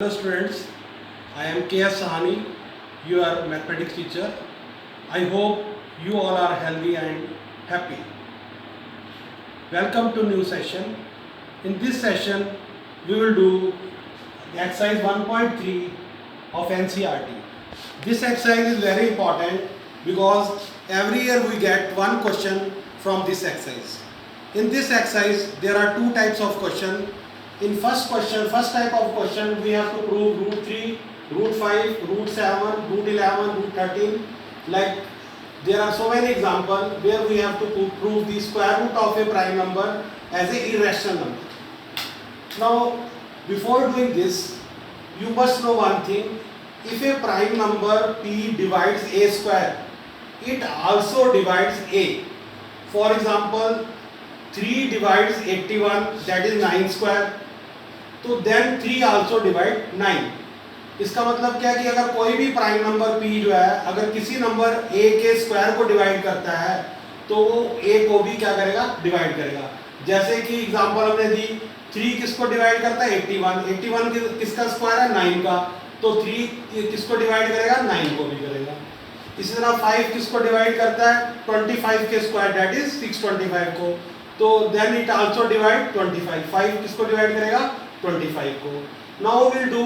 Hello students, I am K.S. Sahani, your mathematics teacher. I hope you all are healthy and happy. Welcome to new session. In this session, we will do the exercise 1.3 of NCERT. This exercise is very important because every year we get one question from this exercise. In this exercise, there are two types of question. In first type of question, we have to prove root 3, root 5, root 7, root 11, root 13. Like there are so many examples where we have to prove the square root of a prime number as an irrational number. Now, before doing this, you must know one thing. If a prime number p divides a square, it also divides a. For example, 3 divides 81, that is 9 square. तो then 3 also divide 9. इसका मतलब क्या कि अगर कोई भी prime number p जो है अगर किसी नंबर a के स्क्वायर को डिवाइड करता है तो वो a को भी क्या करेगा, डिवाइड करेगा. जैसे कि एग्जांपल हमने दी, 3 किसको डिवाइड करता है, 81 किसका स्क्वायर है, 9 का, तो 3 किसको डिवाइड करेगा, 9 को भी करेगा. इसी तरह 5 किसको डिवाइड करता है, 25 के स्क्वायर दैट इज 625 को, तो देन इट आल्सो डिवाइड 25. 5 किसको डिवाइड करेगा, 25 को. Now we will do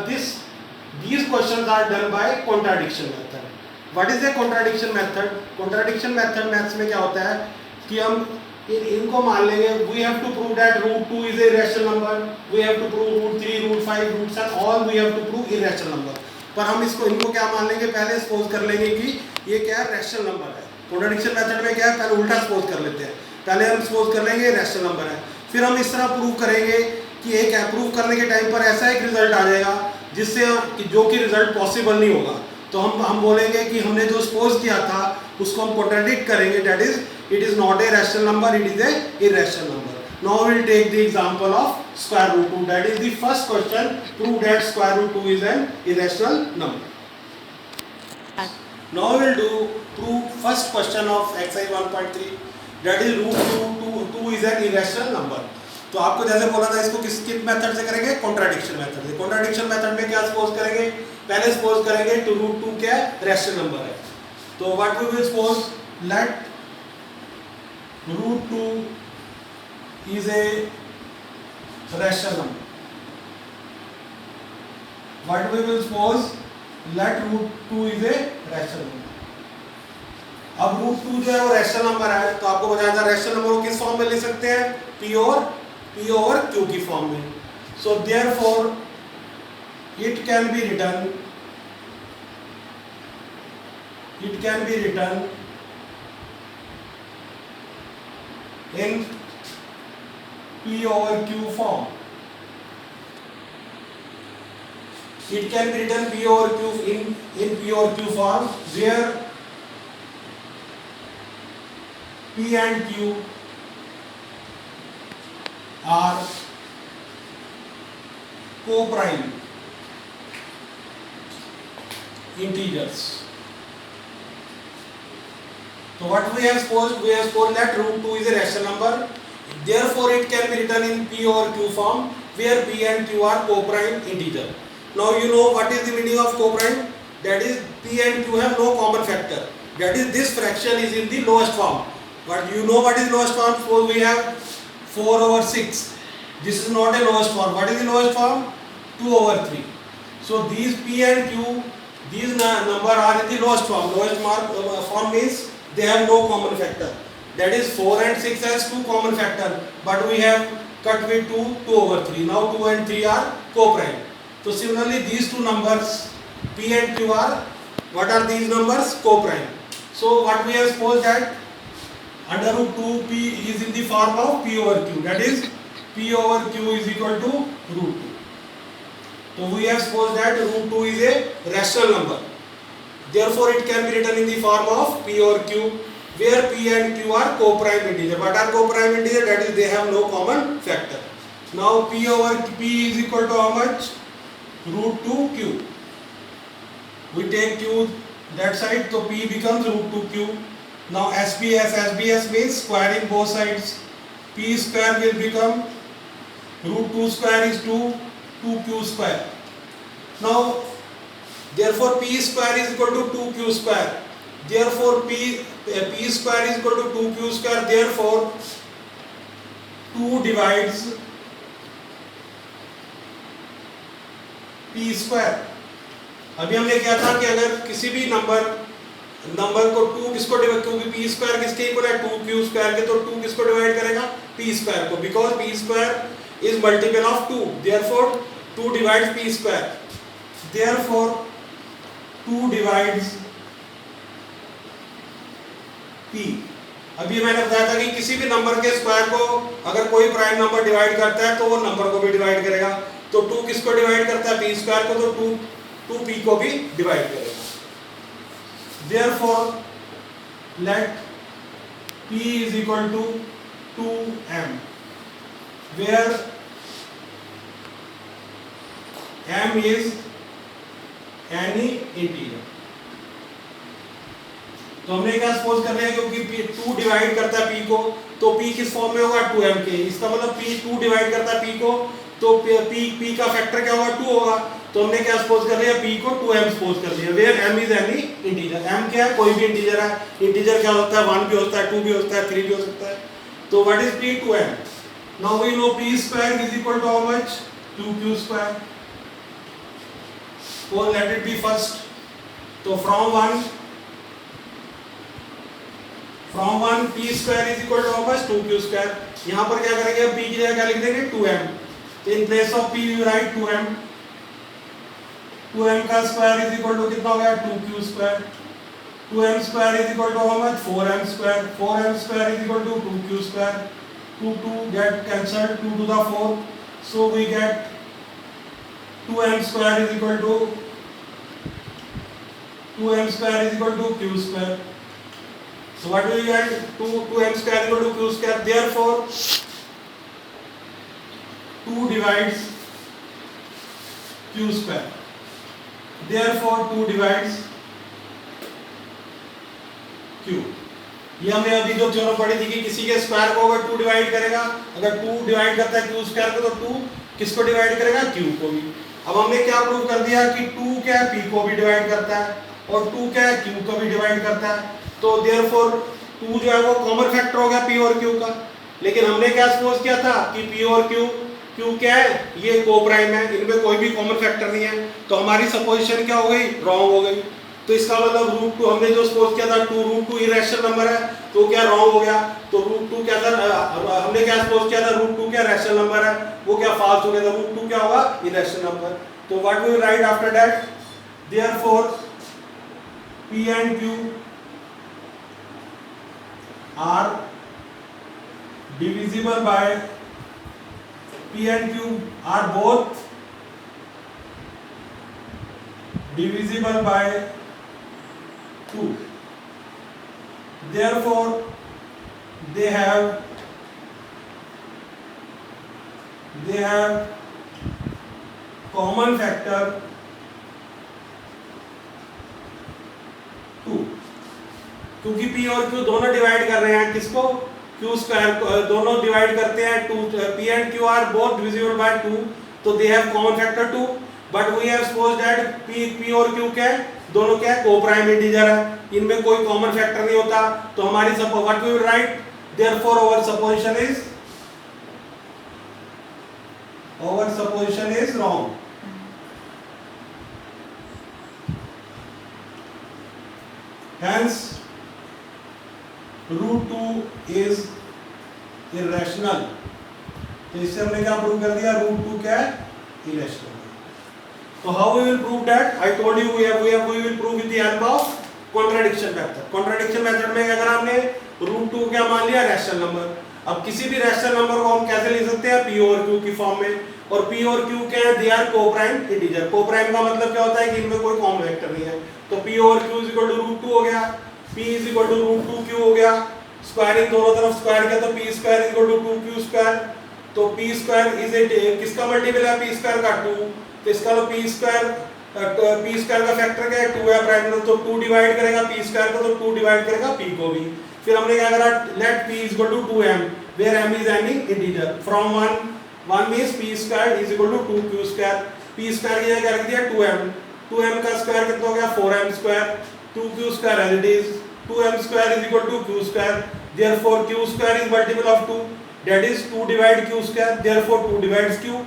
these questions are done by contradiction method. What is a contradiction method? Contradiction method maths में क्या होता है कि हम इनको मान लेंगे. We have to prove that root 2 is a rational number. We have to prove root 3, root 5, root 7, all we have to prove irrational number. पर हम इनको क्या मान लेंगे, पहले सपोज कर लेंगे कि ये क्या है, रैशनल नंबर है. कॉन्ट्रडिक्शन मेथड में क्या है, पहले उल्टा सपोज कर लेते हैं. पहले हम सपोज कर लेंगे रैशनल नंबर है, फिर हम इस तरह प्रूव करेंगे कि एक प्रूव करने के टाइम पर ऐसा एक रिजल्ट आ जाएगा जिससे जो कि रिजल्ट पॉसिबल नहीं होगा. तो हम बोलेंगे कि हमने जो सपोज किया था उसको हम कॉन्ट्राडिक्ट करेंगे, that is it is not a rational number, it is a irrational number. Now we will take the example of square root 2, that is the first question. Prove that square root 2 is an irrational number. Now we will do prove first question of exercise 1.3, that is root 2 is an irrational number. तो आपको जैसे बोला था इसको किस method से करेंगे, contradiction method से. कॉन्ट्राडिक्शन मेथड में क्या सपोज करेंगे, पहले सपोज करेंगे टू रूट 2 क्या रैशनल नंबर है. तो what we will suppose, let root 2 is a rational number. What we will suppose, let root 2 is a rational number. अब रूट 2 जो है वो रैशनल नंबर है, तो आपको बताया था रैशनल नंबर को किस फॉर्म में ले सकते हैं, p over q की फॉर्म में. So therefore it can be written in p over q form. It can be written p over q in p over q form, where p and q are co-prime integers. So what we have supposed, that root 2 is a rational number, therefore it can be written in p over q form, where p and q are co-prime integer. Now you know what is the meaning of co-prime, that is p and q have no common factor, that is this fraction is in the lowest form. But you know what is lowest form, suppose we have 4 over 6, this is not a lowest form. What is the lowest form, 2 over 3. So these p and q, these number are in the lowest form. Lowest form means they have no common factor, that is 4 and 6 has 2 common factor, but we have cut with 2 over 3. Now 2 and 3 are co-prime. So similarly these two numbers p and q are, what are these numbers, co-prime. So what we have supposed, that under root 2p is in the form of p over q, that is p over q is equal to root 2. So we have supposed that root 2 is a rational number, therefore it can be written in the form of p over q, where p and q are co-prime integer. What are co-prime integer, that is they have no common factor. Now p over p is equal to how much, root 2q. We take q that side, so p becomes root 2q. Now SBS means squaring both sides. P square will become root 2 square is 2, 2q square. Now therefore p square is equal to 2q square. Therefore p square is equal to 2q square. Therefore 2 divides p square. अभी हमने क्या था कि अगर किसी भी number को 2 किसको डिवाइड, क्योंकि p स्क्वायर किसके इक्वल है 2q स्क्वायर के, तो 2 किसको डिवाइड करेगा p स्क्वायर को, because p square is multiple of 2. Therefore 2 divides p square. Therefore 2 divides p. अभी मैंने बताया था कि किसी भी नंबर के स्क्वायर को अगर कोई प्राइम नंबर डिवाइड करता है तो वो नंबर को भी डिवाइड करेगा. तो 2 किसको डिवाइड करता है p स्क्वायर को, तो 2p को भी डिवाइड करेगा. Therefore let p is equal to 2m, where m is any integer. तो हमने क्या सपोज कर रहे हैं, क्योंकि 2 डिवाइड करता है p को, तो p किस फॉर्म में होगा 2m के. इसका मतलब p 2 डिवाइड करता है p को, तो p का फैक्टर क्या होगा 2 होगा. तो हमने क्या सपोज कर लिया, p को 2m सपोज कर लिया, where m is any integer. m क्या है, कोई भी इंटीजर है. इंटीजर क्या होता है, 1 भी होता है, 2 भी होता है, 3 भी हो सकता है. तो what is p 2m. Now we know p square is equal to how much 2q square. So let it be first. तो from 1 p square is equal to how much 2q square. यहाँ पर क्या करेंगे, p की जगह क्या लिख देंगे 2m. तो in place of p you write 2m. 2m का स्क्वायर इज इक्वल टू कितना हो गया 2q square. 2m square is equal to how much 4m square. 4m square is equal to 2q square. 2 get cancelled, 2 to the 4, so we get 2m square is equal to q square. So what do we get, 2m square equal to q square. Therefore 2 divides q square. Therefore 2 divides q. ये हमने अभी जो theorem पढ़ी थी कि किसी के square को अगर 2 डिवाइड करेगा, अगर 2 डिवाइड करता है q स्क्वायर को, तो 2 किसको डिवाइड करेगा q को भी. अब हमने क्या प्रूव कर दिया कि 2 क्या है p को भी डिवाइड करता है और 2 क्या है q को भी डिवाइड करता है. तो देयरफॉर 2 जो है वो कॉमन फैक्टर हो गया p और q का. लेकिन हमने क्या सपोज किया था कि p और q क्या है, ये को प्राइम है, इनमें कोई भी कॉमन फैक्टर नहीं है. तो हमारी सपोजिशन क्या हो गई, रॉन्ग हो गई. तो इसका मतलब √2 हमने जो सपोज किया था √2 इरेशनल नंबर है, तो क्या रॉन्ग हो गया. तो √2 क्या था, हमने क्या सपोज किया था √2 क्या रैशनल नंबर है, वो क्या फॉल्स हो गया था. √2 क्या होगा, इरेशनल नंबर. तो what we will write after that, therefore p and q are divisible by, p and q are both divisible by 2. Therefore they have common factor 2. क्योंकि p और q दोनों डिवाइड कर रहे हैं किसको, q स्क्वायर, दोनों divide करते हैं 2. p and q are both divisible by 2, तो they have common factor 2. but we have supposed that p और q क्या है, दोनों क्या है, को प्राइम इंटीजर है, इनमें कोई कॉमन फैक्टर नहीं होता. तो हमारी what we will write, therefore our supposition is wrong. Hence √2 is irrational. तो इससे हमने क्या प्रूव कर दिया, √2 क्या है, irrational. So how we will prove that? I told you we will prove with the help of contradiction method. Contradiction method में अगर हमने √2 क्या मान लिया, रैशनल नंबर. अब किसी भी रैशनल नंबर को हम कैसे लिख सकते हैं, p और q की फॉर्म में. और p और q क्या है, they are co-prime integer. co-prime का मतलब क्या होता है कि इनमें कोई कॉमन वेक्टर नहीं है. तो p और q is equal to √2 हो गया, p is equal to √2q हो गया. स्क्वायरिंग दोनों तरफ स्क्वायर किया तो p square is equal to 2q square. तो p स्क्वायर इज किसका मल्टीपल है, p स्क्वायर का 2. तो इसका लो p स्क्वायर का फैक्टर क्या है, 2 है प्राइम नंबर. तो 2 डिवाइड करेगा p स्क्वायर को, तो 2 डिवाइड करेगा p को भी. फिर हमने क्या करा, late p is equal to 2m where m is any integer. From 1 means p square is equal to 2q square. p square की जगह क्या रख दिया 2m, 2m का स्क्वायर कितना हो गया 4m square, 2q square as it is, 2m square is equal to q square, therefore q square is multiple of 2 that is 2 divide q square, therefore 2 divides q,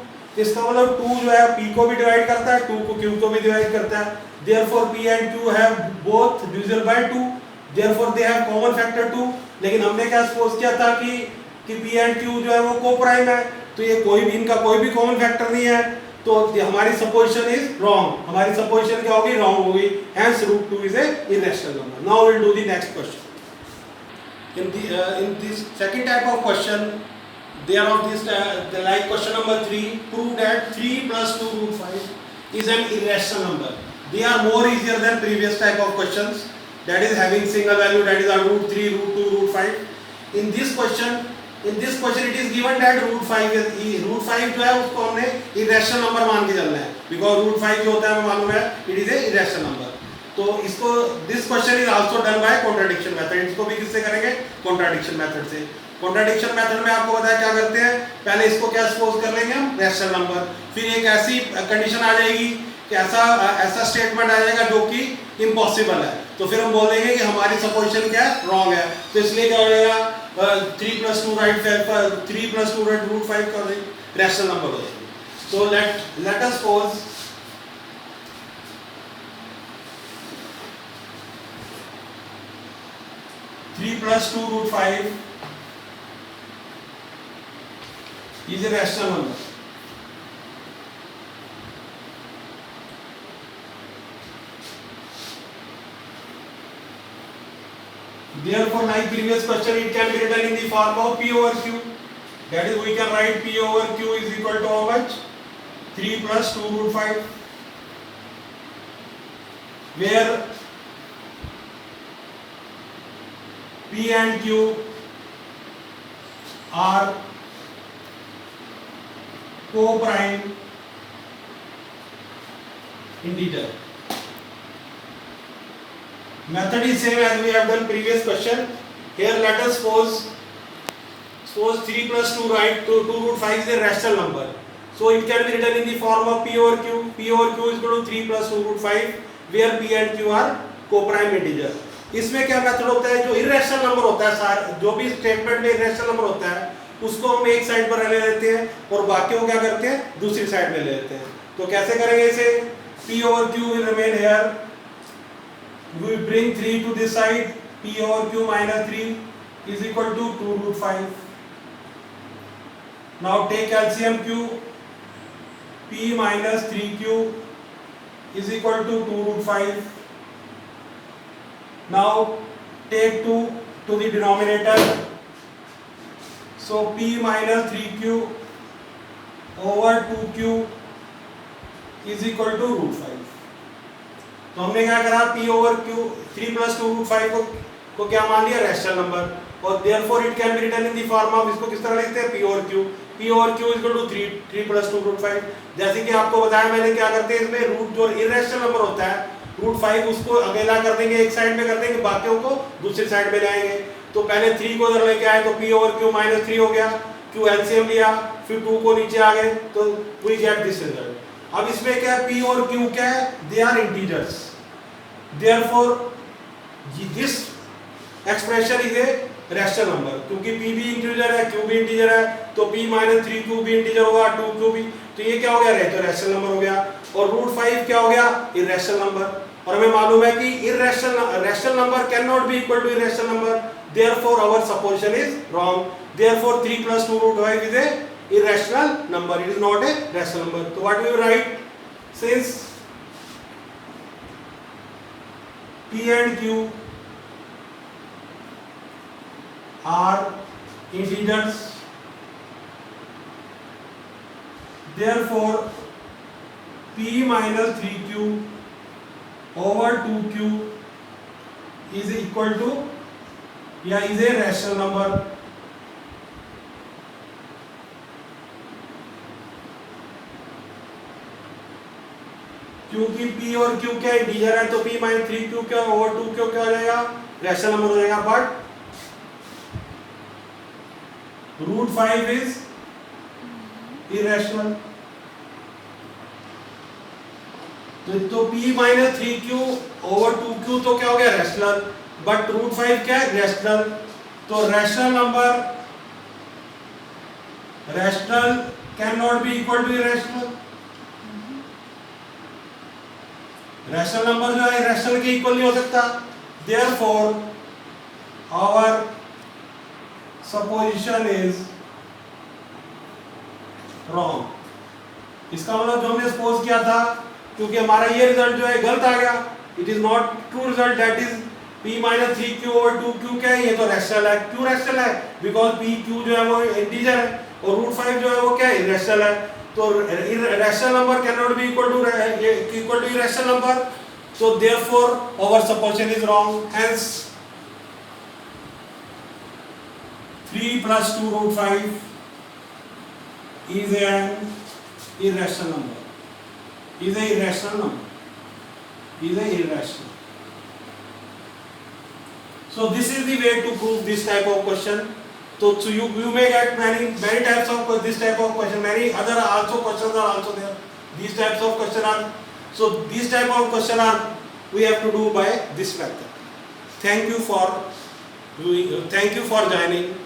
इसका मतलब 2 जो है p को भी डिवाइड करता है, 2 को q को भी डिवाइड करता है, therefore p and q have both divisible by 2, therefore they have common factor 2। लेकिन हमने क्या सपोज किया था कि p एंड q जो है वो को-प्राइम है, तो ये कोई भी इनका कोई भी कॉमन फैक्टर नहीं है, तो हमारी सपोजिशन इज रॉन्ग, हमारी सपोजिशन क्या होगी रॉन्ग होगी, hence √2 is a irrational number. Now we will do the next question. In this second type of question, they are of this like question number 3, prove that 3 plus 2 root 5 is an irrational number. They are more easier than previous type of questions, that is having single value, that is √3, √2, √5. In this question it is given that √5 जो है उसको हमने irrational number मान के चलना है, because √5 जो होता है हमें मालूम है it is a irrational number। तो इसको this question is also done by contradiction method, इसको भी किससे करेंगे कॉन्ट्राडिक्शन मेथड से। कॉन्ट्राडिक्शन मेथड में आपको पता है क्या करते हैं, पहले इसको क्या सपोज कर लेंगे हम रैशनल नंबर, फिर एक ऐसी कंडीशन आ जाएगी कि ऐसा स्टेटमेंट आ जाएगा जो कि इम्पॉसिबल है, तो फिर हम बोलेंगे कि हमारी सपोजिशन क्या है रॉन्ग है, तो इसलिए क्या हो जाएगा 3 + 2 राइट 3 + 2 राइट √5 का रैशनल नंबर हो जाएगा। So let us suppose 3 + 2 √5 is a rational number. Therefore, like previous question, it can be written in the form of P over Q. That is, we can write P over Q is equal to how much? 3 + 2 √5, where P and Q are co-prime integer. Method is same as we have done previous question. Here let us suppose 3 + 2 right to 2 √5 is a rational number, so it can be written in the form of P over Q. P over Q is equal to 3 + 2 √5, where P and Q are co-prime integer. इसमें क्या method होता है, जो irrational number होता है सारे जो भी स्टेटमेंट में इरेशनल नंबर होता है उसको हम एक साइड पर ले लेते हैं और बाकी को क्या करते हैं दूसरी साइड में ले लेते हैं। तो कैसे करेंगे इसे, P over Q will remain here, we bring 3 to this side, P over Q minus 3 is equal to 2 √5. now take LCM Q, P minus 3Q is equal to 2 √5. Now take 2 to the denominator, so P minus 3Q over 2Q is equal to √5. तो हमने क्या करा, P over Q 3 + 2 √5 को क्या मान लिया rational number, और therefore it can be written in the form of, इसको किस तरह लिखते हैं P over Q is equal to 3 + 2 √5। जैसे कि आपको बताया मैंने, क्या करते हैं इसमें रूट जो इरेशनल नंबर होता है √5 उसको अकेला कर देंगे, एक साइड में कर देंगे, बाकियों को दूसरी साइड में लाएंगे। तो पहले 3 को इधर लेके आए तो P over Q minus 3 हो गया, Q LCM लिया, फिर 2 को नीचे आ गए, तो we get this result। अब इसमें क्या है, P और Q क्या है, they are integers, therefore this expression is a rational number, क्योंकि P भी इंटीजर है Q भी इंटीजर है, तो P minus 3Q भी इंटीजर होगा, 2Q भी, तो ये क्या हो गया, तो रैशनल नंबर हो गया, और √5 क्या हो गया, इरेशनल नंबर। और हमें मालूम है कि rational number can not be equal to irrational number, therefore our supposition is wrong, therefore 3 + 2 √5 is a irrational number, it is not a rational number। तो what we will write, since P and Q are integers, therefore P minus 3Q over 2Q is equal to, is a rational number। क्योंकि P और Q क्या integer है, तो P minus 3Q क्या over 2Q क्या हो जाएगा, rational number हो जाएगा, बट √5 is irrational। तो p minus 3q over 2q तो क्या हो गया रैशनल, बट रूट 5 क्या है रैशनल, तो rational number rational can not be equal to irrational, rational number जो है रैशनल के इक्वल नहीं हो सकता, therefore our supposition is wrong. इसका मतलब जो हमने सपोज किया था, क्योंकि हमारा ये रिजल्ट जो है गलत आ गया, it is not true result, that is p minus 3q over 2q क्या है, ये तो रैशनल है, क्यों रैशनल है, बिकॉज p q जो है वो इंटीजर है और रूट 5 जो है वो क्या है इरेशनल है, तो rational number can not be equal to irrational number, so therefore our supposition is wrong, hence 3 plus 2 root 5 is an irrational number, is a irrational number, is a irrational. So this is the way to prove this type of question. So you may get many types of this type of question, many other also questions are also there, these types of question are, so these type of question are we have to do by this method. Thank you for joining.